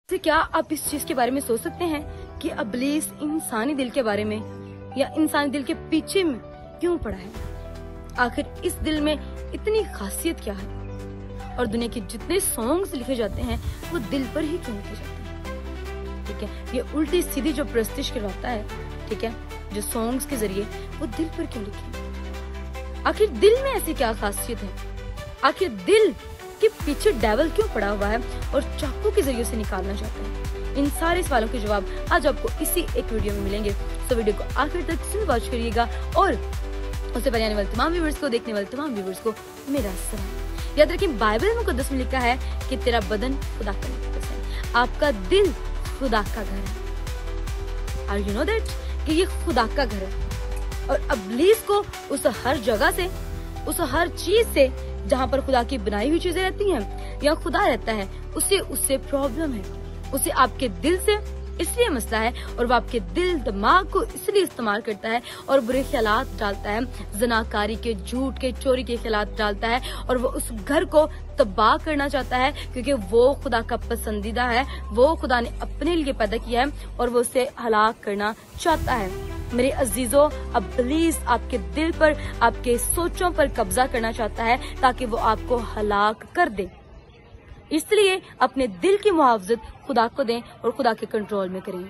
क्या आप इस चीज के बारे में सोच सकते हैं कि इब्लीस इंसानी दिल के बारे में या इंसानी दिल के पीछे में क्यों पड़ा है? आखिर इस दिल में इतनी खासियत क्या है? और दुनिया के जितने सॉन्ग्स लिखे जाते हैं वो दिल पर ही क्यों लिखे जाते हैं? ठीक है, ये उल्टी सीधी जो प्रस्तिश करवाता है, ठीक है, जो सॉन्ग्स के जरिए वो दिल पर क्यों लिखे? आखिर दिल में ऐसी क्या खासियत है? आखिर दिल के पीछे डेविल क्यों पड़ा हुआ है और चाकू के जरिए से निकालना चाहता है? इन सारे सवालों के जवाब आज आपको इसी एक वीडियो में मिलेंगे, तो वीडियो को आखिर तक सुन वॉच करिएगा। और उससे पहले आने वाले तमाम व्यूअर्स को, देखने वाले तमाम व्यूअर्स को मेरा सलाम। याद रखें, बाइबल मुकद्दस में लिखा है कि तेरा बदन खुदा का मुकद्दस है, आपका दिल खुदा का घर है। आर यू नो दैट कि ये खुदा का घर है। और इब्लीस को उस हर जगह से, उस हर चीज से जहाँ पर खुदा की बनाई हुई चीजें रहती हैं या खुदा रहता है, उससे प्रॉब्लम है। उसे आपके दिल से इसलिए मसला है और वो आपके दिल दिमाग को इसलिए इस्तेमाल करता है और बुरे ख्यालात डालता है, ज़नाकारी के, झूठ के, चोरी के ख्यालात डालता है और वो उस घर को तबाह करना चाहता है, क्योंकि वो खुदा का पसंदीदा है, वो खुदा ने अपने लिए पैदा किया है और वो उसे हलाक करना चाहता है। मेरे अजीजों, इब्लीस आपके दिल पर, आपके सोचों पर कब्जा करना चाहता है ताकि वो आपको हलाक कर दे। इसलिए अपने दिल की मुआवजत खुदा को दें और खुदा के कंट्रोल में करें।